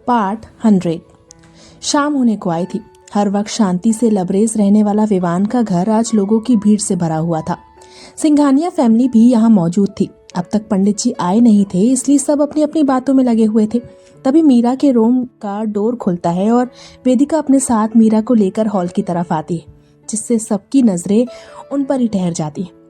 Part 100। शाम होने को आई थी। हर वक्त शांति से लबरेज रहने वाला विवान का घर आज लोगों की भीड़ से भरा हुआ था। सिंघानिया फैमिली भी यहाँ मौजूद थी। अब तक पंडित जी आए नहीं थे, इसलिए सब अपनी अपनी बातों में लगे हुए थे। तभी मीरा के रूम का डोर खुलता है और वेदिका अपने साथ मीरा को लेकर हॉल की तरफ आती है, जिससे सबकी नजरें उन पर ही ठहर जाती है।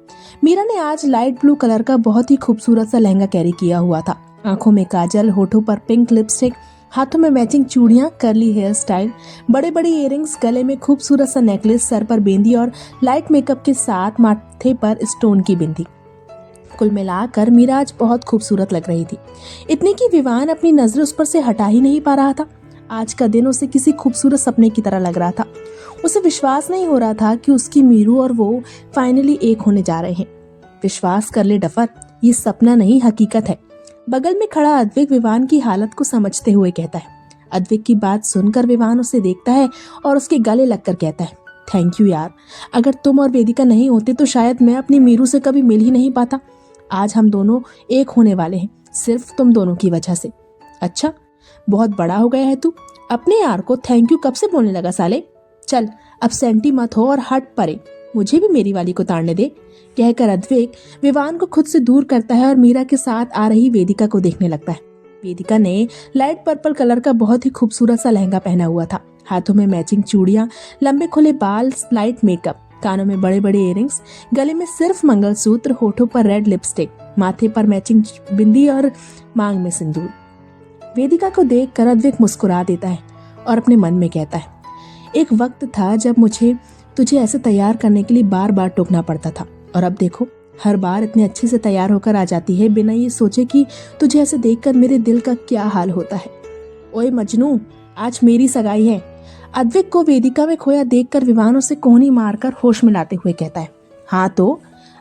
मीरा ने आज लाइट ब्लू कलर का बहुत ही खूबसूरत सा लहंगा कैरी किया हुआ था। आंखों में काजल, होठों पर पिंक लिपस्टिक, हाथों में मैचिंग चूड़ियां, कर्ली हेयर स्टाइल, बड़े बड़े इयररिंग्स, गले में खूबसूरत सा नेकलेस, सर पर बिंदी और लाइट मेकअप के साथ माथे पर स्टोन की बिंदी। कुल मिलाकर मीरा आज बहुत खूबसूरत लग रही थी। इतनी कि विवान अपनी नजर उस पर से हटा ही नहीं पा रहा था। आज का दिन उसे किसी खूबसूरत सपने की तरह लग रहा था। उसे विश्वास नहीं हो रहा था कि उसकी मीरू और वो फाइनली एक होने जा रहे हैं। विश्वास कर ले डफर, ये सपना नहीं हकीकत है। बगल में खड़ा अद्विक विवान की हालत को समझते हुए कहता है। अद्विक की बात सुनकर विवान उसे देखता है और उसके गले लगकर कहता है, थैंक यू यार, अगर तुम और वेदिका नहीं होते तो शायद मैं अपनी मीरू से कभी मिल ही नहीं पाता। आज हम दोनों एक होने वाले हैं, सिर्फ तुम दोनों की वजह से। अच्छा, बहुत बड़ा हो गया है तू, अपने यार को थैंक यू कब से बोलने लगा साले। चल अब सेंटी मत हो और हट परे, मुझे भी मेरी वाली को ताड़ने दे। कहकर अद्विक विवान को खुद से दूर करता है और मीरा के साथ आ रही वेदिका को देखने लगता है। वेदिका ने लाइट पर्पल कलर का बहुत ही खूबसूरत सा लहंगा पहना हुआ था। हाथों में मैचिंग चूड़ियां, लंबे खुले बाल, लाइट मेकअप, कानों में बड़े बड़े इयररिंग्स, गले में सिर्फ मंगलसूत्र, होठों पर रेड लिपस्टिक, माथे पर मैचिंग बिंदी और मांग में सिंदूर। वेदिका को देखकर अद्विक मुस्कुरा देता है और अपने मन में कहता है, एक वक्त था जब मुझे तुझे ऐसे तैयार करने के लिए बार बार टोकना पड़ता था, और अब देखो हर बार इतने अच्छे से तैयार होकर आ जाती है बिना ये सोचे कि तुझे ऐसे देखकर मेरे दिल का क्या हाल होता है। ओए मजनू, आज मेरी सगाई है। अद्विक को वेदिका में खोया देखकर विवान उसे कोहनी मारकर होश में लाते हुए कहता है। हाँ तो,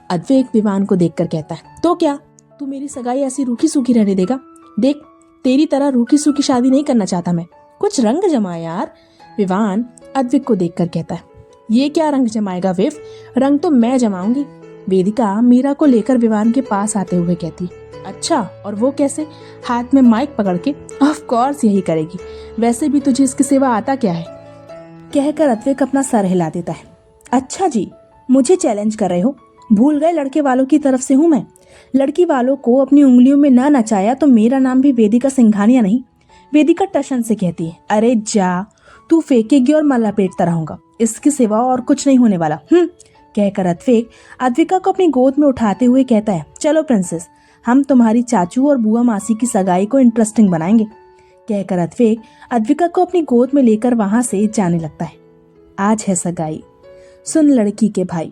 अद्विक विवान को देखकर कहता है, तो क्या तू मेरी सगाई ऐसी रूखी सूखी रहने देगा? देख, तेरी तरह रूखी सूखी शादी नहीं करना चाहता मैं, कुछ रंग जमा यार। विवान अद्विक को देखकर कहता है, ये क्या रंग जमाएगा विफ, रंग तो मैं जमाऊंगी। वेदिका मीरा को लेकर विवान के पास आते हुए कहती, अच्छा और वो कैसे? हाथ में माइक पकड़ के? ऑफ कोर्स यही करेगी, वैसे भी तुझे इसकी सेवा आता क्या है? कहकर अद्विक अपना सर हिला देता है। अच्छा जी, मुझे चैलेंज कर रहे हो? भूल गए लड़के वालों की तरफ से हूँ मैं। लड़की वालों को अपनी उंगलियों में ना नचाया तो मेरा नाम भी वेदिका सिंघानिया नहीं। वेदिका टशन से कहती है, अरे जा, तू फेंकेगी और मैं लपेटता रहूंगा, इसके सिवा और कुछ नहीं होने वाला। कहकर अद्विक अद्विका को अपनी गोद में उठाते हुए कहता है, चलो प्रिंसेस, हम तुम्हारी चाचू और बुआ मासी की सगाई को इंटरेस्टिंग बनाएंगे। कहकर अद्विक अद्विका को अपनी गोद में लेकर वहां से जाने लगता है। आज है सगाई, सुन लड़की के भाई।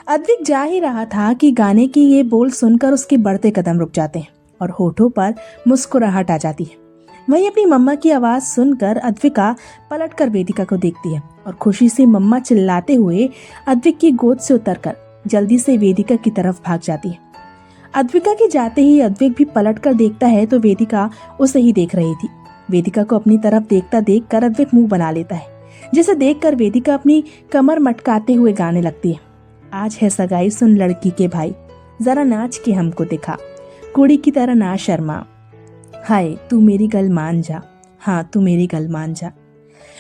अद्विक जा ही रहा था कि गाने की ये बोल सुनकर उसके बढ़ते कदम रुक जाते हैं और होठों पर मुस्कुराहट आ जाती है। वहीं अपनी मम्मा की आवाज सुनकर अद्विका पलटकर वेदिका को देखती है और खुशी से मम्मा चिल्लाते हुए अद्विक की गोद से उतरकर जल्दी से वेदिका की तरफ भाग जाती है। अद्विका के जाते ही अद्विक भी पलटकर देखता है तो वेदिका उसे ही देख रही थी। वेदिका को अपनी तरफ देखता देखकर अद्विक मुंह बना लेता है, जिसे देखकर वेदिका अपनी कमर मटकाते हुए गाने लगती है। आज है सगाई, सुन लड़की के भाई, जरा नाच के हमको दिखा, कुड़ी की तरह ना शर्मा, हाय तू मेरी गल मान जा, हाँ तू मेरी गल मान जा।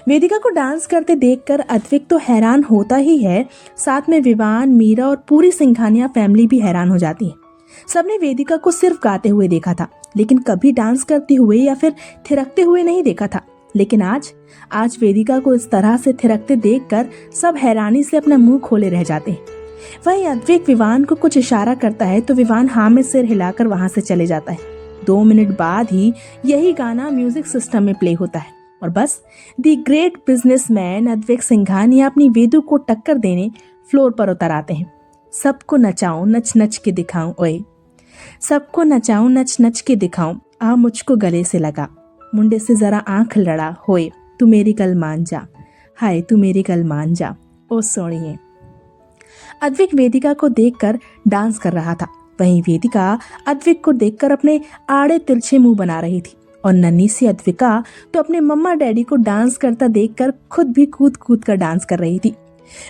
वेदिका को डांस करते देखकर अद्विक तो हैरान होता ही है, साथ में विवान, मीरा और पूरी सिंघानिया फैमिली भी हैरान हो जाती है। सबने वेदिका को सिर्फ गाते हुए देखा था, लेकिन कभी डांस करते हुए या फिर थिरकते हुए नहीं देखा था। लेकिन आज वेदिका को इस तरह से थिरकते देखकर सब हैरानी से अपना मुंह खोले रह जाते हैं। वहीं अद्विक विवान को कुछ इशारा करता है तो विवान हाँ में सिर हिलाकर वहां से चले जाता है। 2 मिनट बाद ही यही गाना म्यूजिक सिस्टम में प्ले होता है और बस the great businessman Advik Singhania अपनी वेदू को टक्कर देने फ्लोर पर उतर आते हैं। सबको नचाऊं नच नच के दिखाऊं, ओए सबको नचाऊं नच नच के दिखाऊं, आ मुझको गले से लगा, मुंडे से जरा आंख लड़ा, होए तू मेरी गल मान जा, हाय तू मेरी गल मान जा, ओ सोनिए। अद्विक वेदिका को देखकर डांस कर रहा था, वहीं वेदिका अद्विक को देखकर अपने आड़े तिरछे मुंह बना रही थी और नन्ही सी अद्विका तो अपने मम्मा डैडी को डांस करता देखकर खुद भी कूद कूद कर डांस कर रही थी।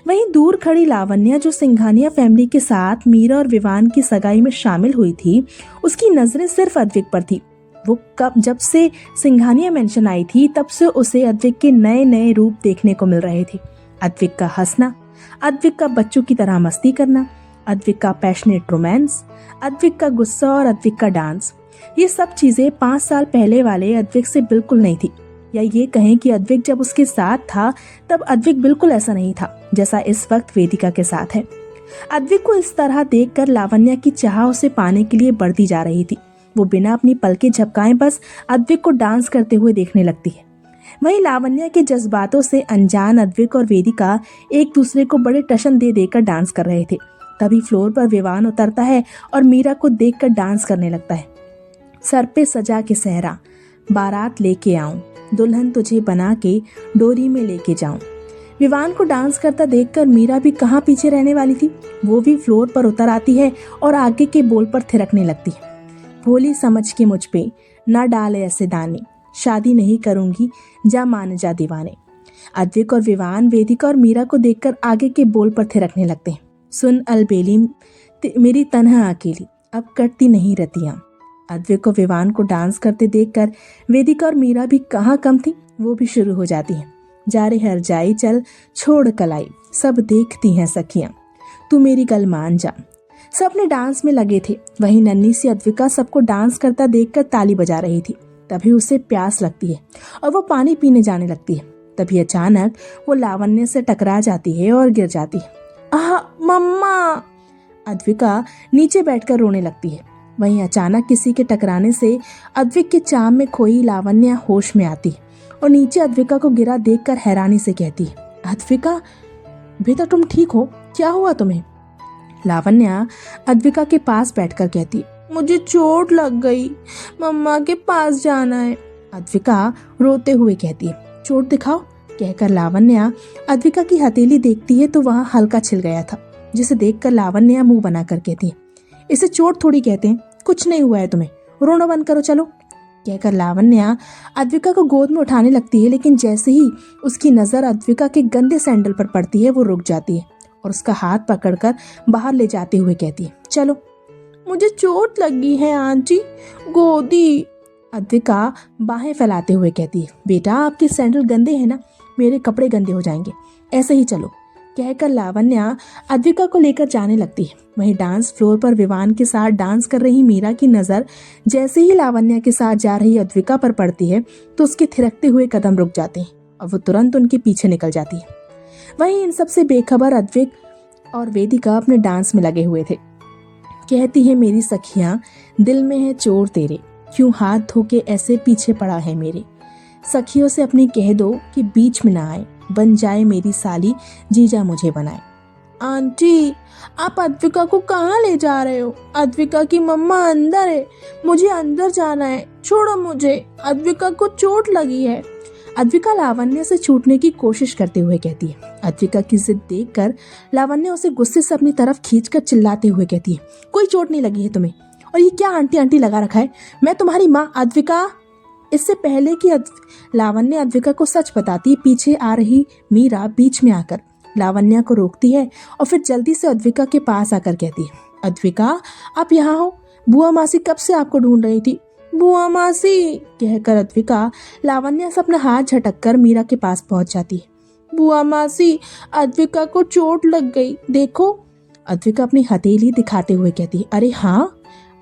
वहीं दूर खड़ी लावण्या, जो सिंघानिया फैमिली के साथ मीरा और विवान की सगाई में शामिल हुई थी, उसकी नजरें सिर्फ अद्विक पर थी। वो कब जब से सिंघानिया मेंशन आई थी तब से उसे अद्विक के नए नए रूप देखने को मिल रहे थे। अद्विक का हंसना, अद्विक का बच्चों की तरह मस्ती करना, अद्विक का पैशनेट रोमांस, अद्विक का गुस्सा और अद्विक का डांस। ये सब चीजें 5 साल पहले वाले अद्विक से बिल्कुल नहीं थी। या ये कहें कि अद्विक जब उसके साथ था तब अद्विक बिल्कुल ऐसा नहीं था जैसा इस वक्त वेदिका के साथ है। अद्विक को इस तरह देखकर लावण्या की चाह उसे पाने के लिए बढ़ती जा रही थी। वो बिना अपनी पलकें झपकाए बस अद्विक को डांस करते हुए देखने लगती है। वहीं लावण्या के जज्बातों से अनजान अद्विक और वेदिका एक दूसरे को बड़े टशन दे देकर डांस कर रहे थे। तभी फ्लोर पर विवान उतरता है और मीरा को देखकर डांस करने लगता है। सर पे सजा के सहरा, बारात लेके आऊं, दुल्हन तुझे बना के डोरी में लेके जाऊं। विवान को डांस करता देखकर मीरा भी कहाँ पीछे रहने वाली थी। वो भी फ्लोर पर उतर आती है और आगे के बोल पर थिरकने लगती है। भोली समझ के मुझ पे ना डाले ऐसे दाने, शादी नहीं करूंगी जा मान जा दीवाने। अद्विक और विवान वेदिका और मीरा को देखकर आगे के बोल पर थिरकने लगते हैं। सुन अलबेली मेरी तन्हा अकेली, अब कटती नहीं रतियां। अद्विक और विवान को डांस करते देखकर वेदिका और मीरा भी कहाँ कम थी, वो भी शुरू हो जाती हैं। जा रे हर जाई चल छोड़ कलाई, सब देखती हैं सखियां, तू मेरी गल मान जा। सब अपने डांस में लगे थे। वहीं नन्ही सी अद्विका सबको डांस करता देखकर ताली बजा रही थी। तभी उसे प्यास लगती है और वो पानी पीने जाने लगती है। तभी अचानक वो लावण्य से टकरा जाती है और गिर जाती है। आह मम्मा! अद्विका नीचे बैठकर रोने लगती है। वहीं अचानक किसी के टकराने से अद्विक के चाम में खोई लावण्या होश में आती है और नीचे अद्विका को गिरा देखकर हैरानी से कहती है, अद्विका बेटा तुम ठीक हो? क्या हुआ तुम्हें? लावण्या अद्विका के पास बैठकर कहती, मुझे चोट लग गई, मम्मा के पास जाना है। अद्विका रोते हुए कहती है, चोट दिखाओ। कहकर लावण्या अद्विका की हथेली देखती है तो वहां हल्का छिल गया था, जिसे देखकर लावण्या मुंह बनाकर कहती है, इसे चोट थोड़ी कहते हैं, कुछ नहीं हुआ है तुम्हें, रोना बंद करो चलो। कहकर लावण्या अद्विका को गोद में उठाने लगती है, लेकिन जैसे ही उसकी नजर अद्विका के गंदे सैंडल पर पड़ती है वो रुक जाती है और उसका हाथ पकड़कर बाहर ले जाते हुए कहती है, चलो। मुझे चोट लगी है आंटी, गोदी। अद्विका बाहें फैलाते हुए कहती है, बेटा आपके सैंडल गंदे हैं ना, मेरे कपड़े गंदे हो जाएंगे, ऐसे ही चलो। कहकर लावण्या अद्विका को लेकर जाने लगती है। वहीं डांस फ्लोर पर विवान के साथ डांस कर रही मीरा की नज़र जैसे ही लावण्या के साथ जा रही अद्विका पर पड़ती है तो उसके थिरकते हुए कदम रुक जाते हैं और वो तुरंत उनके पीछे निकल जाती है। वहीं इन सबसे बेखबर अद्विक और वेदिका अपने डांस में लगे हुए थे। कहती है, मेरी सखियां दिल में है चोर तेरे, क्यों हाथ धोके ऐसे पीछे पड़ा है मेरे। सखियों से अपनी कह दो कि बीच में ना आए, बन जाए मेरी साली जीजा मुझे बनाए। आंटी आप अद्विका को कहाँ ले जा रहे हो? अद्विका की मम्मा अंदर है, मुझे अंदर जाना है, छोड़ो मुझे, अद्विका को चोट लगी है। अद्विका लावण्य से छूटने की कोशिश करते हुए कहती है। अद्विका की जिद देखकर लावण्य उसे गुस्से से अपनी तरफ खींचकर चिल्लाते हुए कहती है, कोई चोट नहीं लगी है तुम्हें, और ये क्या आंटी आंटी लगा रखा है, मैं तुम्हारी माँ अद्विका। इससे पहले कि लावण्य अद्विका को सच बताती, पीछे आ रही मीरा बीच में आकर लावण्या को रोकती है और फिर जल्दी से अद्विका के पास आकर कहती है, अद्विका आप यहाँ हो, बुआ मासी कब से आपको ढूंढ रही थी। बुआ मासी कहकर अद्विका लावण्या से अपना हाथ झटककर मीरा के पास पहुंच जाती है। बुआ मासी अद्विका को चोट लग गई, देखो। अद्विका अपनी हथेली दिखाते हुए कहती है, अरे हाँ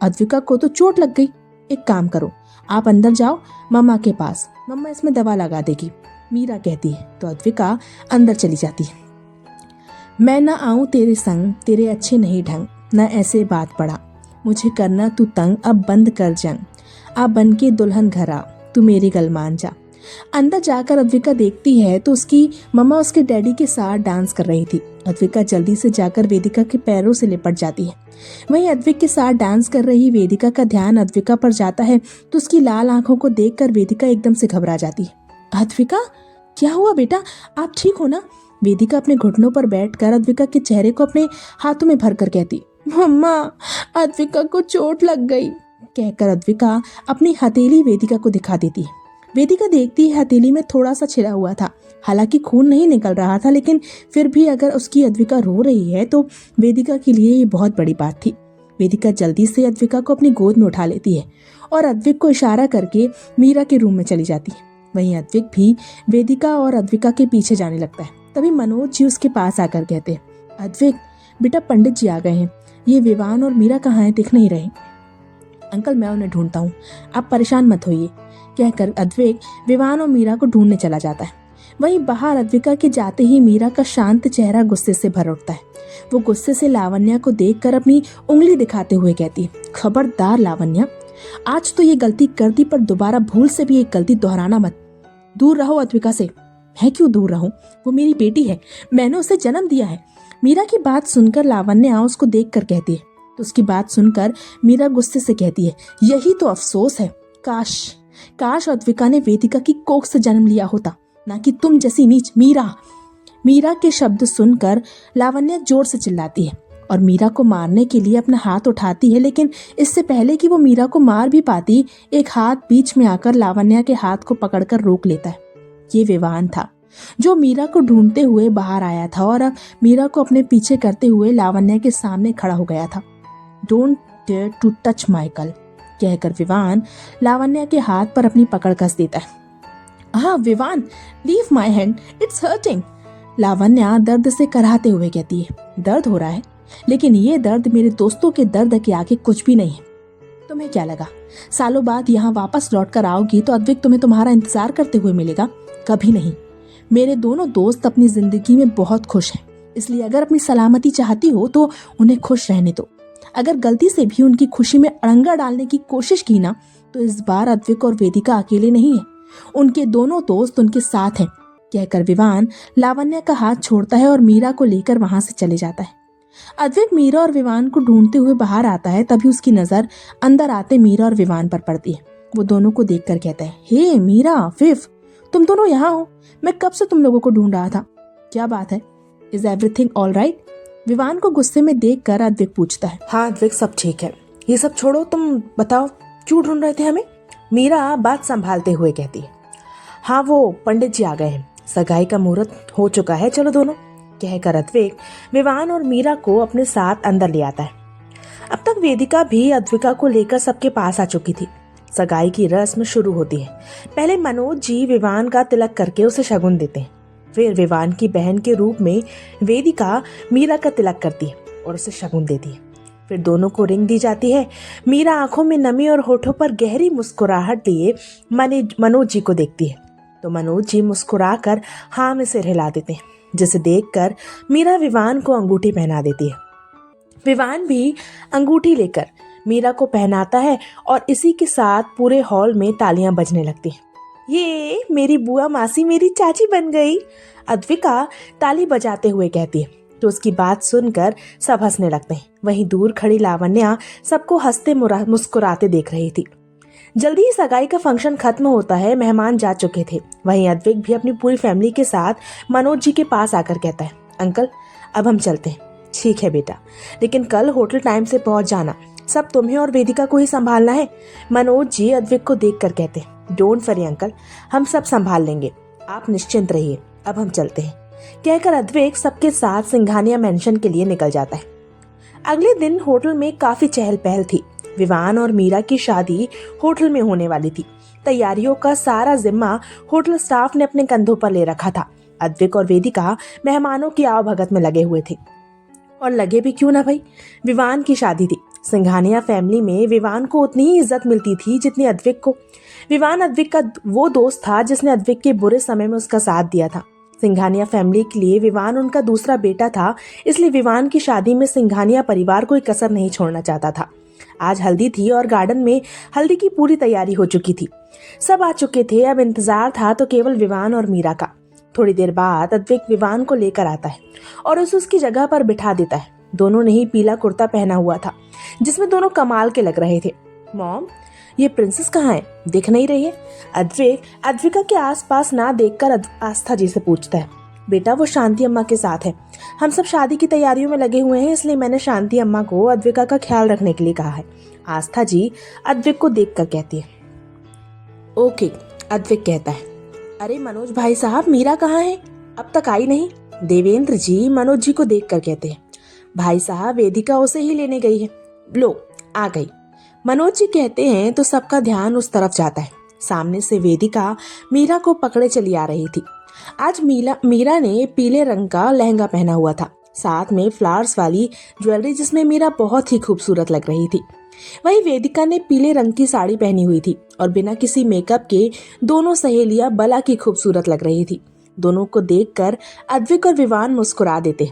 अद्विका को तो चोट लग गई, एक काम करो आप अंदर जाओ मम्मा के पास, मम्मा इसमें दवा लगा देगी। मीरा कहती है तो अद्विका अंदर चली जाती है। मैं ना आऊं तेरे संग, तेरे अच्छे नहीं ढंग, न ऐसे बात पड़ा, मुझे करना तू तंग, अब बंद कर जंग, आप बन के दुल्हन घर आ, तू मेरी गल मान जा। अंदर जाकर अद्विका देखती है तो उसकी मम्मा उसके डैडी के साथ डांस कर रही थी। अद्विका जल्दी से जाकर वेदिका के पैरों से लिपट जाती है। वहीं अद्विक के साथ डांस कर रही वेदिका का ध्यान अद्विका पर जाता है तो उसकी लाल आंखों को देखकर वेदिका एकदम से घबरा जाती है। अद्विका क्या हुआ बेटा, आप ठीक हो ना? वेदिका अपने घुटनों पर बैठकर अद्विका के चेहरे को अपने हाथों में भरकर कहती, मम्मा अद्विका को चोट लग गई। कहकर अद्विका अपनी हथेली वेदिका को दिखा देती है। वेदिका देखती है हथेली में थोड़ा सा छिला हुआ था, हालांकि खून नहीं निकल रहा था, लेकिन फिर भी अगर उसकी अद्विका रो रही है तो वेदिका के लिए ये बहुत बड़ी बात थी। वेदिका जल्दी से अद्विका को अपनी गोद में उठा लेती है और अद्विक को इशारा करके मीरा के रूम में चली जाती है। वहीं अद्विक भी वेदिका और अद्विका के पीछे जाने लगता है। तभी मनोज जी उसके पास आकर कहते हैं, अद्विक बेटा, पंडित जी आ गए हैं। ये विवान और मीरा कहाँ हैं, दिख नहीं रहे। अंकल, मैं उन्हें ढूंढता हूँ, आप परेशान मत होइए, कहकर अद्विक विवान और मीरा को ढूंढने चला जाता है। वहीं बाहर अद्विका के जाते ही मीरा का शांत चेहरा गुस्से से भर उठता है। वो गुस्से से लावण्या को देखकर अपनी उंगली दिखाते हुए कहती है, खबरदार लावण्या, आज तो ये गलती कर दी, पर दोबारा भूल से भी एक गलती दोहराना मत। दूर रहो अद्विका से। मैं क्यों दूर रहूं? वो मेरी बेटी है, मैंने उसे जन्म दिया है। मीरा की बात सुनकर लावण्या उसको देखकर कहती है। तो उसकी बात सुनकर मीरा गुस्से से कहती है, यही तो अफसोस है, काश अद्विका ने वेदिका की कोख से जन्म लिया होता, ना कि तुम जैसी नीच मीरा। मीरा के शब्द सुनकर लावण्या जोर से चिल्लाती है और मीरा को मारने के लिए अपना हाथ उठाती है, लेकिन इससे पहले कि वो मीरा को मार भी पाती, एक हाथ बीच में आकर लावण्या के हाथ को पकड़कर रोक लेता है। ये विवान था जो मीरा को ढूंढते हुए बाहर आया था और अब मीरा को अपने पीछे करते हुए लावण्या के सामने खड़ा हो गया था। Don't dare to touch Michael, कहकर विवान लावण्या के हाथ पर अपनी पकड़ कस देता है। हाँ Vivaan, leave my hand, it's hurting, Lavanya दर्द से कराहते हुए कहती है। दर्द हो रहा है, लेकिन ये दर्द मेरे दोस्तों के दर्द के आगे कुछ भी नहीं है। तुम्हें क्या लगा, सालों बाद यहाँ वापस लौट कर आओगी तो अद्विक तुम्हें तुम्हारा इंतजार करते हुए मिलेगा? कभी नहीं। मेरे दोनों दोस्त अपनी जिंदगी में बहुत खुश हैं, इसलिए अगर अपनी सलामती चाहती हो तो उन्हें खुश रहने दो। अगर गलती से भी उनकी खुशी में अड़ंगा डालने की कोशिश की ना, तो इस बार अद्विक और वेदिका अकेले नहीं है, उनके दोनों दोस्त उनके साथ हैं, कहकर विवान लावण्या का हाथ छोड़ता है और मीरा को लेकर वहां से चले जाता है। अद्विक मीरा और विवान को ढूंढते हुए बाहर आता है। तभी उसकी नजर अंदर आते मीरा और विवान पर पड़ती है। वो दोनों को देखकर कहता है, हे मीरा, विव, तुम दोनों यहाँ हो? मैं कब से तुम लोगों को ढूंढ रहा था। क्या बात है? Is everything all right? Vivaan को गुस्से में देखकर अद्विक पूछता है। हाँ अद्विक, सब ठीक है। ये सब छोड़ो, तुम बताओ क्यों ढूंढ रहे थे हमें? मीरा बात संभालते हुए कहती है। हाँ, वो पंडित जी आ गए हैं, सगाई का मुहूर्त हो चुका है, चलो दोनों, कहकर अद्विक विवान और मीरा को अपने साथ अंदर ले आता है। अब तक वेदिका भी अद्विका को लेकर सबके पास आ चुकी थी। सगाई की रस्म शुरू होती है। पहले मनोज जी विवान का तिलक करके उसे शगुन देते हैं। फिर विवान की बहन के रूप में वेदिका मीरा का तिलक करती है और उसे शगुन देती है। फिर दोनों को रिंग दी जाती है। मीरा आंखों में नमी और होठों पर गहरी मुस्कुराहट लिए मनोज जी को देखती है, तो मनोज जी मुस्कुराकर हाँ में सिर हिला देते हैं, जिसे देखकर मीरा विवान को अंगूठी पहना देती है। विवान भी अंगूठी लेकर मीरा को पहनाता है और इसी के साथ पूरे हॉल में तालियां बजने लगती हैं। ये मेरी बुआ मासी मेरी चाची बन गई, अद्विका ताली बजाते हुए कहती है। तो उसकी बात सुनकर सब हंसने लगते हैं। वहीं दूर खड़ी लावण्या सबको हंसते मुस्कुराते देख रही थी। जल्दी ही सगाई का फंक्शन खत्म होता है। मेहमान जा चुके थे। वहीं अद्विक भी अपनी पूरी फैमिली के साथ मनोज जी के पास आकर कहता है, अंकल अब हम चलते हैं। ठीक है बेटा, लेकिन कल होटल टाइम से पहुंच जाना, सब तुम्हें और वेदिका को ही संभालना है। मनोज जी अद्विक को देख कर कहते हैं, डोंट वरी अंकल, हम सब संभाल लेंगे, आप निश्चिंत रहिए, अब हम चलते हैं, कहकर अद्विक सबके साथ सिंघानिया मेंशन के लिए निकल जाता है। अगले दिन होटल में काफी चहल पहल थी। विवान और मीरा की शादी होटल में होने वाली थी। तैयारियों का सारा जिम्मा होटल स्टाफ ने अपने कंधों पर ले रखा था। अद्विक और वेदिका मेहमानों की आवभगत में लगे हुए थे, और लगे भी क्यों ना भाई, विवान की शादी थी। सिंघानिया फैमिली में विवान को उतनी ही इज्जत मिलती थी जितनी अद्विक को। विवान अद्विक का वो दोस्त था जिसने अद्विक के बुरे समय में उसका साथ दिया था। सिंघानिया फैमिली के लिए विवान उनका दूसरा बेटा था, इसलिए विवान की शादी में सिंघानिया परिवार कोई कसर नहीं छोड़ना चाहता था। आज हल्दी थी और गार्डन में हल्दी की पूरी तैयारी हो चुकी थी। सब आ चुके थे। अब इंतजार था तो केवल विवान और मीरा का। थोड़ी देर बाद अद्विक विवान को लेकर आता है और उसे उसकी जगह पर बिठा देता है। दोनों ने ही पीला कुर्ता पहना हुआ था, जिसमें दोनों कमाल के लग रहे थे। मॉम, ये प्रिंसेस कहाँ है, दिख नहीं रही है? अद्विक अद्विका के आसपास ना देखकर आस्था जी से पूछता है। बेटा, वो शांति अम्मा के साथ है, हम सब शादी की तैयारियों में लगे हुए हैं, इसलिए मैंने शांति अम्मा को अद्विका का ख्याल रखने के लिए कहा है, आस्था जी अद्विक को देखकर कहती है। ओके, अद्विक कहता है। अरे मनोज भाई साहब, मीरा कहाँ है, अब तक आई नहीं? देवेंद्र जी मनोज जी को देखकर कहते हैं। भाई साहब, वेदिका उसे ही लेने गई है। लो आ गई, मनोज जी कहते हैं तो सबका ध्यान उस तरफ जाता है। सामने से वेदिका मीरा को पकड़े चली आ रही थी। आज मीरा ने पीले रंग का लहंगा पहना हुआ था, साथ में फ्लावर्स वाली ज्वेलरी जिसमें मीरा बहुत ही खूबसूरत लग रही थी। वहीं वेदिका ने पीले रंग की साड़ी पहनी हुई थी और बिना किसी मेकअप के दोनों सहेलियां बला की खूबसूरत लग रही थी। दोनों को देखकर अद्विक और विवान मुस्कुरा देते।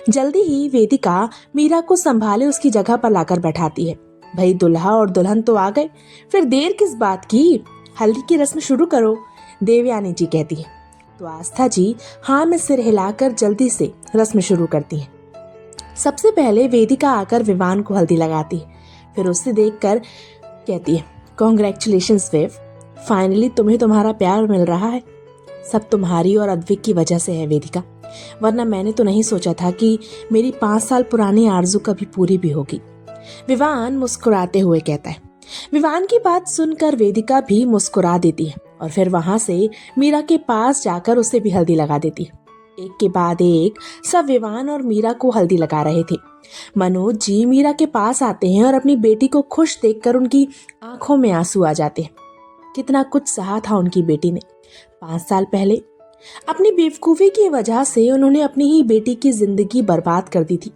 जल्दी ही वेदिका मीरा को संभाले उसकी जगह पर लाकर बैठाती है। भाई दुल्हा और दुल्हन तो आ गए, फिर देर किस बात की, हल्दी की रस्म शुरू करो, देवयानी जी कहती है। तो आस्था जी हाँ में सिर हिलाकर जल्दी से रस्म शुरू करती है। सबसे पहले वेदिका आकर विवान को हल्दी लगाती है, फिर उसे देखकर कहती है, कॉन्ग्रेचुलेशंस वेव, फाइनली तुम्हें तुम्हारा प्यार मिल रहा है। सब तुम्हारी और अद्विक की वजह से है वेदिका, वरना मैंने तो नहीं सोचा था कि मेरी 5 साल पुरानी आरजू कभी पूरी भी होगी, विवान मुस्कुराते हुए कहता है। विवान की बात सुनकर वेदिका भी मुस्कुरा देती है और फिर वहां से मीरा के पास जाकर उसे भी हल्दी लगा देती है। एक के बाद एक सब विवान और मीरा को हल्दी लगा रहे थे। मनोज जी मीरा के पास आते हैं और अपनी बेटी को खुश देखकर उनकी आंखों में आंसू आ जाते हैं। कितना कुछ सहा था उनकी बेटी ने 5 साल पहले। अपनी बेवकूफी की वजह से उन्होंने अपनी ही बेटी की जिंदगी बर्बाद कर दी थी।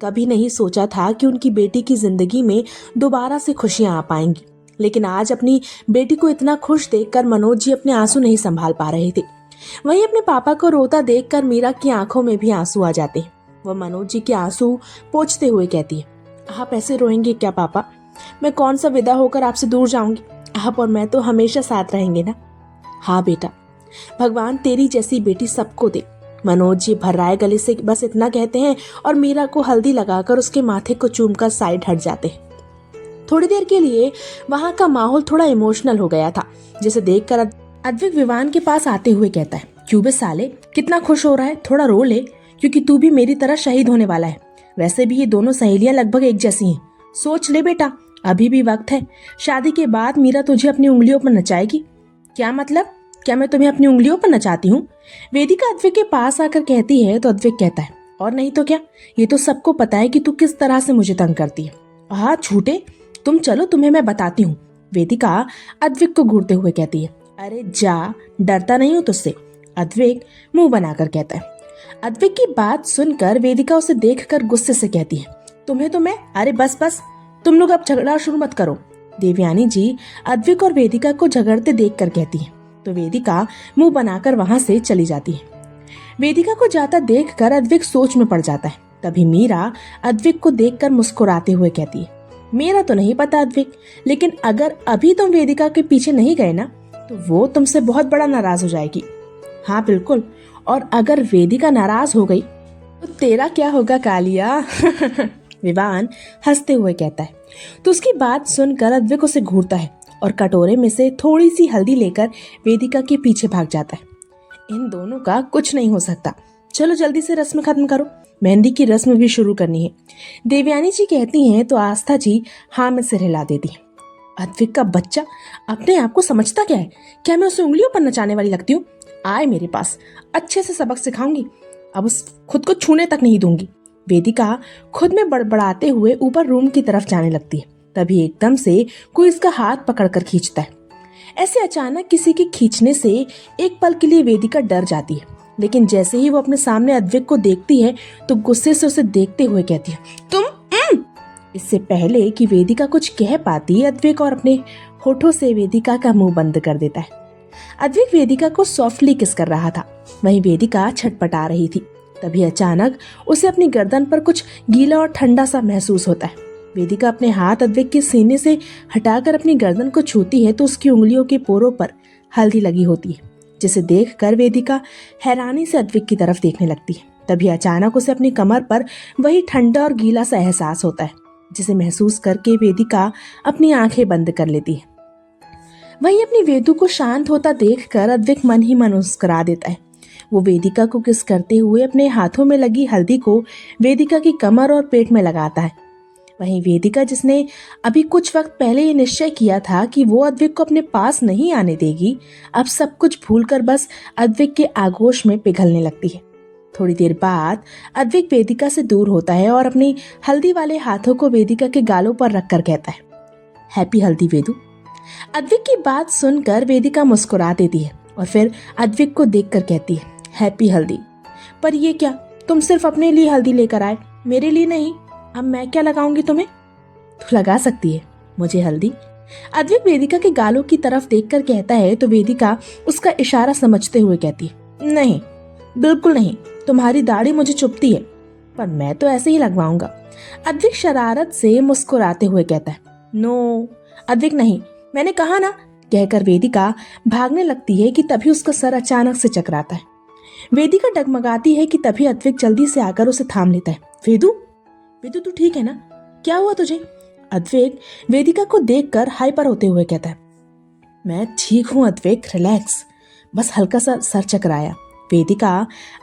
कभी नहीं सोचा था कि उनकी बेटी की जिंदगी में दोबारा से खुशियां आ पाएंगी, लेकिन आज अपनी बेटी को इतना खुश देखकर मनोज जी अपने आंसू नहीं संभाल पा रहे थे। वहीं अपने पापा को रोता देखकर मीरा की आंखों में भी आंसू आ जाते हैं। वह मनोज जी के आंसू पोंछते हुए कहती है, आप ऐसे रोएंगे क्या पापा? मैं कौन सा विदा होकर आपसे दूर जाऊंगी? आप और मैं तो हमेशा साथ रहेंगे ना। हाँ बेटा, भगवान तेरी जैसी बेटी सबको दे, मनोज जी भर्राए गले से बस इतना कहते हैं और मीरा को हल्दी लगाकर उसके माथे को चूमकर साइड हट जाते हैं। थोड़ी देर के लिए वहां का माहौल थोड़ा इमोशनल हो गया था, जिसे देखकर अद्विक विवान के पास आते हुए कहता है, क्यों बे साले, कितना खुश हो रहा है, थोड़ा रो ले, क्योंकि तू भी मेरी तरह शहीद होने वाला है। वैसे भी ये दोनों सहेलियां लगभग एक जैसी हैं। सोच ले बेटा, अभी भी वक्त है। शादी के बाद मीरा तुझे अपनी उंगलियों पर नचाएगी। क्या मतलब? क्या मैं तुम्हें अपनी उंगलियों पर नचाती हूँ? वेदिका अद्विक के पास आकर कहती है तो अद्विक कहता है, और नहीं तो क्या, ये तो सबको पता है कि तू किस तरह से मुझे तंग करती है। हाँ झूठे, तुम चलो, तुम्हें मैं बताती हूँ, वेदिका अद्विक को घूरते हुए कहती है। अरे जा, डरता नहीं हूँ तुझसे, अद्विक मुंह बनाकर कहता है। अद्विक की बात सुनकर वेदिका उसे देखकर गुस्से से कहती है, तुम्हें तो मैं, अरे बस बस, तुम लोग अब झगड़ा शुरू मत करो। देवयानी जी अद्विक और वेदिका को झगड़ते देखकर कहती है, तो वेदिका मुंह बनाकर वहां से चली जाती है। वेदिका को जाता देखकर अद्विक सोच में पड़ जाता है। तभी मीरा अद्विक को देखकर मुस्कुराते हुए कहती है, मेरा तो नहीं पता अद्विक, लेकिन अगर अभी तुम वेदिका के पीछे नहीं गए ना, तो वो तुमसे बहुत बड़ा नाराज हो जाएगी। हाँ बिल्कुल, और अगर वेदिका नाराज हो गई तो तेरा क्या होगा कालिया? विवान हंसते हुए कहता है। तो उसकी बात सुनकर अद्विक उसे घूरता है और कटोरे में से थोड़ी सी हल्दी लेकर वेदिका के पीछे भाग जाता है। इन दोनों का कुछ नहीं हो सकता, चलो जल्दी से रस्म खत्म करो, मेहंदी की रस्म भी शुरू करनी है। देवयानी जी कहती हैं तो आस्था जी हाँ में सिर हिला देती है। अद्विक का बच्चा अपने आप को समझता क्या है? क्या मैं उसे उंगलियों पर नचाने वाली लगती हूँ? आए मेरे पास, अच्छे से सबक सिखाऊंगी, अब उस खुद को छूने तक नहीं दूंगी। वेदिका खुद में बड़बड़ाते हुए ऊपर रूम की तरफ जाने लगती है। तभी एकदम से कोई इसका हाथ पकड़कर खींचता है। ऐसे अचानक किसी के खींचने से एक पल के लिए वेदिका डर जाती है, लेकिन जैसे ही वो अपने सामने अद्विक को देखती है तो गुस्से से उसे देखते हुए कहती है, तुम इससे पहले कि वेदिका कुछ कह पाती, अद्विक और अपने होठों से वेदिका का मुंह बंद कर देता है। अद्विक वेदिका को सॉफ्टली किस कर रहा था, वहीं वेदिका छटपटा रही थी। तभी अचानक उसे अपनी गर्दन पर कुछ गीला और ठंडा सा महसूस होता है। वेदिका अपने हाथ अद्विक के सीने से हटाकर अपनी गर्दन को छूती है तो उसकी उंगलियों के पोरों पर हल्दी लगी होती है, जिसे देखकर वेदिका हैरानी से अद्विक की तरफ देखने लगती है। तभी अचानक उसे अपनी कमर पर वही ठंडा और गीला सा एहसास होता है, जिसे महसूस करके वेदिका अपनी आंखें बंद कर लेती है। वहीं अपनी वेदू को शांत होता देखकर अद्विक मन ही मन मुस्कुरा देता है। वो वेदिका को किस करते हुए अपने हाथों में लगी हल्दी को वेदिका की कमर और पेट में लगाता है। वहीं वेदिका, जिसने अभी कुछ वक्त पहले ये निश्चय किया था कि वो अद्विक को अपने पास नहीं आने देगी, अब सब कुछ भूलकर बस अद्विक के आगोश में पिघलने लगती है। थोड़ी देर बाद अद्विक वेदिका से दूर होता है और अपनी हल्दी वाले हाथों को वेदिका के गालों पर रखकर कहता है, हैप्पी हल्दी वेदू। अद्विक की बात सुनकर वेदिका मुस्कुरा देती है और फिर अद्विक को देखकर कहती है, हैप्पी हल्दी। पर ये क्या, तुम सिर्फ अपने लिए हल्दी लेकर आए, मेरे लिए नहीं। अब मैं क्या लगाऊंगी तुम्हें? तू लगा सकती है मुझे हल्दी। अद्विक वेदिका के गालों की तरफ देखकर कहता है तो वेदिका उसका इशारा समझते हुए कहती है, नहीं, बिल्कुल नहीं, तुम्हारी दाढ़ी मुझे चुभती है, पर मैं तो ऐसे ही लगवाऊंगा। अद्विक शरारत से मुस्कुराते हुए कहता है, नो अद्विक नहीं, मैंने कहा ना। कहकर वेदिका भागने लगती है कि तभी उसका सर अचानक से चकराता है। वेदिका डगमगाती है कि तभी अद्विक जल्दी से आकर उसे थाम लेता है। वेदू, वेदू तू ठीक है ना? क्या हुआ तुझे? अद्विक वेदिका को देखकर हाइपर होते हुए कहता है, मैं ठीक हूँ अद्विक, रिलैक्स, बस हल्का सा सर चकराया। वेदिका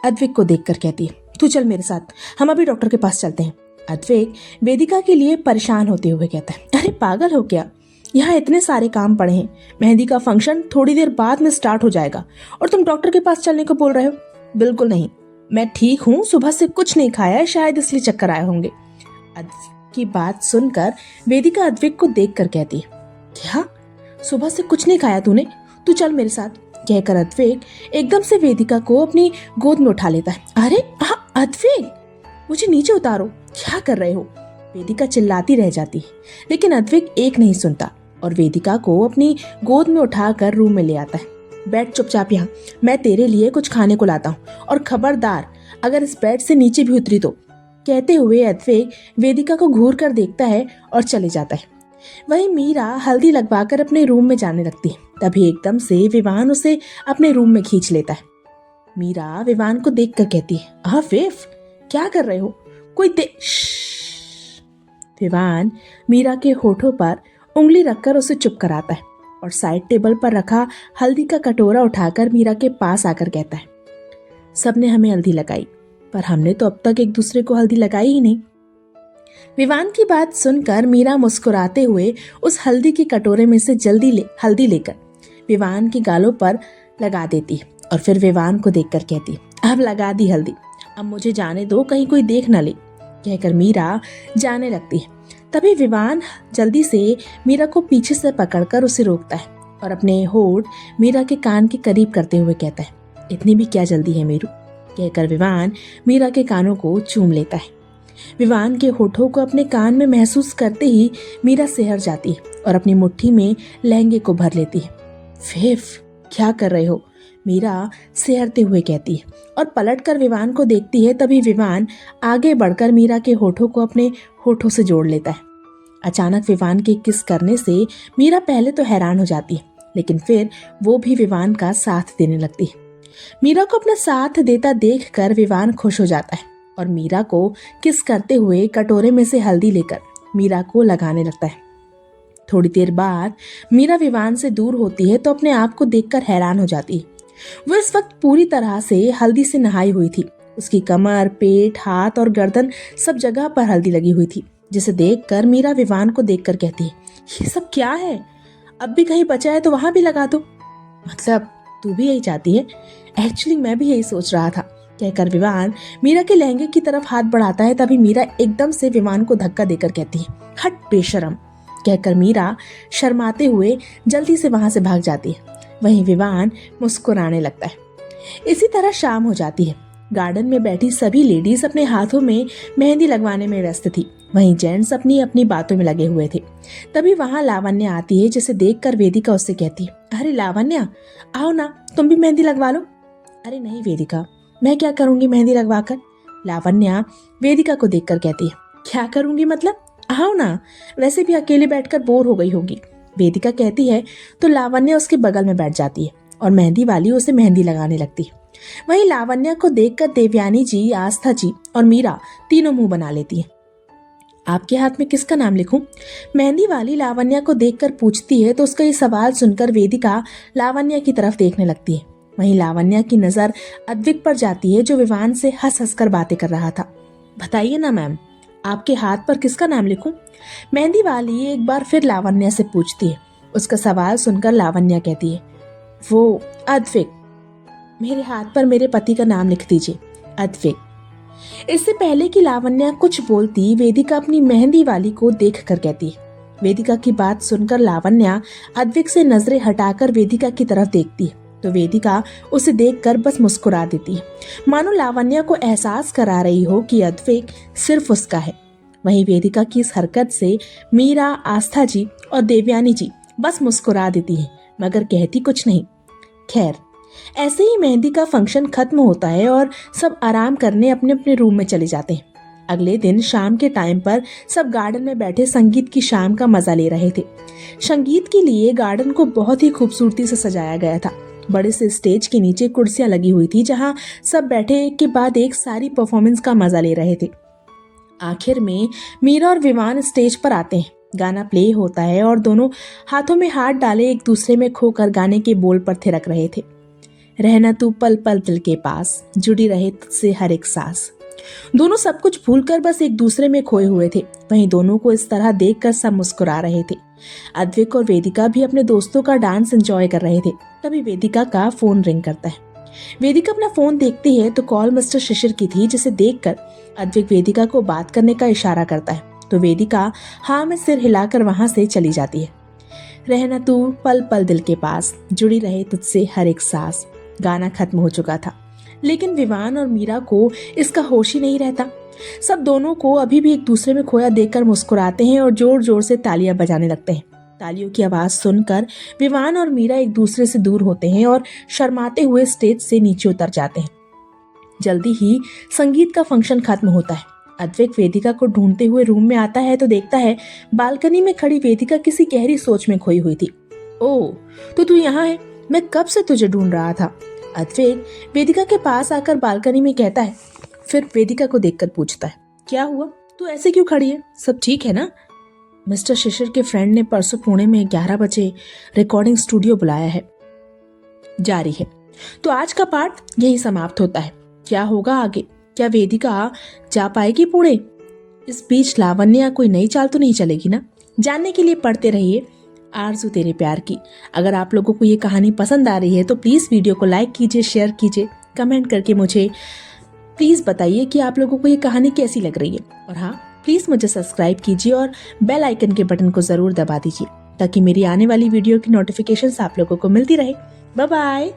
अद्विक को देखकर कहती है, तू चल मेरे साथ, हम अभी डॉक्टर के पास चलते हैं। अद्विक वेदिका के लिए परेशान होते हुए कहता है, अरे पागल हो क्या, यहाँ इतने सारे काम पड़े हैं, मेहंदी का फंक्शन थोड़ी देर बाद में स्टार्ट हो जाएगा और तुम डॉक्टर के पास चलने को बोल रहे हो? बिल्कुल नहीं, मैं ठीक हूँ, सुबह से कुछ नहीं खाया है, शायद इसलिए चक्कर आए होंगे। अद्विक की बात सुनकर वेदिका अद्विक को देखकर कहती है, क्या सुबह से कुछ नहीं खाया तूने? तू चल मेरे साथ। कहकर अद्विक एकदम से वेदिका को अपनी गोद में उठा लेता है। अरे अद्विक, मुझे नीचे उतारो, क्या कर रहे हो? वेदिका चिल्लाती रह जाती है, लेकिन अद्विक एक नहीं सुनता और वेदिका को अपनी गोद में उठाकर रूम में ले आता है। बैठ चुपचाप यहाँ, मैं तेरे लिए कुछ खाने को लाता हूँ, और खबरदार अगर इस बेड से नीचे भी उतरी तो। कहते हुए अद्विक वेदिका को घूर कर देखता है और चले जाता है। वहीं मीरा हल्दी लगवाकर अपने रूम में जाने लगती है। तभी एकदम से विवान उसे अपने रूम में खींच लेता है। मीरा विवान को देखकर कहती है, आफिफ क्या कर रहे हो? कोई विवान मीरा के होठों पर उंगली रखकर उसे चुप कराता है और साइड टेबल पर रखा हल्दी का कटोरा उठाकर मीरा के पास आकर कहता है, सबने हमें हल्दी लगाई, पर हमने तो अब तक एक दूसरे को हल्दी लगाई ही नहीं। विवान की बात सुनकर मीरा मुस्कुराते हुए उस हल्दी के कटोरे में से हल्दी लेकर विवान के गालों पर लगा देती है और फिर विवान को देखकर कहती है, अब लगा दी हल्दी, अब मुझे जाने दो, कहीं कोई देख न ले। कहकर मीरा जाने लगती है। तभी विवान जल्दी से मीरा को पीछे से पकड़कर उसे रोकता है और अपने होठ मीरा के कान के करीब करते हुए कहता है, इतनी भी क्या जल्दी है मीरू? कहकर विवान मीरा के कानों को चूम लेता है। विवान के होठों को अपने कान में महसूस करते ही मीरा सिहर जाती है और अपनी मुट्ठी में लहंगे को भर लेती है। फिफ क्या कर रहे हो? मीरा सिहरते हुए कहती है और पलटकर विवान को देखती है। तभी विवान आगे बढ़कर मीरा के होठों को अपने होठों से जोड़ लेता है। अचानक विवान के किस करने से मीरा पहले तो हैरान हो जाती है, लेकिन फिर वो भी विवान का साथ देने लगती है। मीरा को अपना साथ देता देखकर विवान खुश हो जाता है और मीरा को किस करते हुए कटोरे में से हल्दी लेकर मीरा को लगाने लगता है। थोड़ी देर बाद मीरा विवान से दूर होती है तो अपने आप को देखकर हैरान हो जाती है। वो इस वक्त पूरी तरह से हल्दी से नहाई हुई थी। उसकी कमर, पेट, हाथ और गर्दन सब जगह पर हल्दी लगी हुई थी, जिसे देखकर मीरा विवान को देखकर कहती है, ये सब क्या है? अब भी कहीं बचा है तो वहां भी लगा दो। मतलब तू भी यही चाहती है? एक्चुअली मैं भी यही सोच रहा था। कहकर विवान मीरा के लहंगे की तरफ हाथ बढ़ाता है। तभी मीरा एकदम से विवान को धक्का देकर कहती है, हट बेशरम। कहकर मीरा शर्माते हुए जल्दी से वहां से भाग जाती है। वहीं विवान मुस्कुराने लगता है। इसी तरह शाम हो जाती है। गार्डन में बैठी सभी लेडीज अपने हाथों में मेहंदी लगवाने में व्यस्त थी। वहीं जेंट्स अपनी अपनी बातों में लगे हुए थे। तभी वहां लावण्य आती है, जिसे देखकर वेदिका उससे कहती है, अरे लावण्य आओ ना, तुम भी मेहंदी लगवा लो। अरे नहीं वेदिका, मैं क्या करूंगी मेहंदी लगवाकर? लावण्य वेदिका को देखकर कहती है, क्या करूंगी मतलब? आओ ना, वैसे भी अकेले बैठकर बोर हो गई होगी। वेदिका कहती है तो लावण्य उसके बगल में बैठ जाती है और मेहंदी वाली उसे मेहंदी लगाने लगती है। वहीं लावण्य को देखकर देवयानी जी, आस्था जी और मीरा तीनों मुंह बना लेती है। आपके हाथ में किसका नाम लिखूं? मेहंदी वाली लावण्य को देखकर पूछती है तो उसका ये सवाल सुनकर वेदिका लावण्य की तरफ देखने लगती है। वहीं लावण्य की नजर अद्विक पर जाती है, जो विवान से हंस हंस कर बातें कर रहा था। बताइए ना मैम, आपके हाथ पर किसका नाम लिखूं? मेहंदी वाली एक बार फिर लावण्य से पूछती है। उसका सवाल सुनकर लावण्य कहती है, वो अद्विक, मेरे हाथ पर मेरे पति का नाम लिख दीजिए। अद्विक। इससे पहले कि लावण्या कुछ बोलती, वेदिका अपनी मेहंदी वाली को देख कर कहती है। वेदिका की बात सुनकर लावण्या अद्विक से नजरें हटाकर वेदिका की तरफ देखती है तो वेदिका उसे देखकर बस मुस्कुरा देती है, मानो लावण्या को एहसास करा रही हो कि अद्विक सिर्फ उसका है। वहीं वेदिका की इस हरकत से मीरा, आस्था जी और देवयानी जी बस मुस्कुरा देती हैं, मगर कहती कुछ नहीं। खैर, ऐसे ही मेहंदी का फंक्शन खत्म होता है और सब आराम करने अपने अपने रूम में चले जाते हैं। अगले दिन शाम के टाइम पर सब गार्डन में बैठे संगीत की शाम का मजा ले रहे थे। संगीत के लिए गार्डन को बहुत ही खूबसूरती से सजाया गया था। बड़े से स्टेज के नीचे कुर्सियां लगी हुई थी जहां सब बैठे एक के बाद एक सारी परफॉर्मेंस का मजा ले रहे थे। आखिर में मीरा और विवान स्टेज पर आते हैं। गाना प्ले होता है और दोनों हाथों में हाथ डाले एक दूसरे में खोकर गाने के बोल पर थिरक रहे थे। रहना तू पल पल दिल के पास, जुड़ी रहे तुझसे हर एक सांस। दोनों सब कुछ भूलकर बस एक दूसरे में खोए हुए थे। वहीं दोनों को इस तरह देखकर सब मुस्कुरा रहे थे। अद्विक और वेदिका भी अपने दोस्तों का डांस एंजॉय कर रहे थे। तभी वेदिका का फोन रिंग करता है। वेदिका अपना फोन देखती है तो कॉल मिस्टर शिशिर की थी, जिसे देखकर अद्विक वेदिका को बात करने का इशारा करता है तो वेदिका हाँ में सिर हिलाकर वहां से चली जाती है। रहना तू पल पल दिल के पास, जुड़ी रहे तुझसे हर एक सांस। गाना खत्म हो चुका था, लेकिन विवान और मीरा को इसका होश ही नहीं रहता। सब दोनों को अभी भी एक दूसरे में खोया देखकर मुस्कुराते हैं और जोर जोर से तालियां बजाने लगते हैं। तालियों की आवाज सुनकर विवान और मीरा एक दूसरे से दूर होते हैं और शर्माते हुए स्टेज से नीचे उतर जाते हैं। जल्दी ही संगीत का फंक्शन खत्म होता है। अद्विक वेदिका को ढूंढते हुए रूम में आता है तो देखता है बालकनी में खड़ी वेदिका किसी गहरी सोच में खोई हुई थी। ओह, तो तू यहाँ है, मैं कब से तुझे ढूंढ रहा था। अद्विक वेदिका के पास आकर बालकनी में कहता है, फिर वेदिका को देखकर पूछता है, क्या हुआ, तू ऐसे क्यों खड़ी है, सब ठीक है ना। मिस्टर शिशिर के फ्रेंड ने परसों पुणे में 11 बजे रिकॉर्डिंग स्टूडियो बुलाया है। जारी है। तो आज का पार्ट यही समाप्त होता है। क्या होगा आगे, क्या वेदिका जा पाएगी पुणे। इस बीच लावण्या कोई नई चाल तो नहीं चलेगी ना। जानने के लिए पढ़ते रहिए आरज़ू तेरे प्यार की। अगर आप लोगों को ये कहानी पसंद आ रही है तो प्लीज़ वीडियो को लाइक कीजिए, शेयर कीजिए, कमेंट करके मुझे प्लीज़ बताइए कि आप लोगों को ये कहानी कैसी लग रही है। और हाँ, प्लीज़ मुझे सब्सक्राइब कीजिए और बेल आइकन के बटन को ज़रूर दबा दीजिए ताकि मेरी आने वाली वीडियो की नोटिफिकेशंस आप लोगों को मिलती रहे। Bye bye.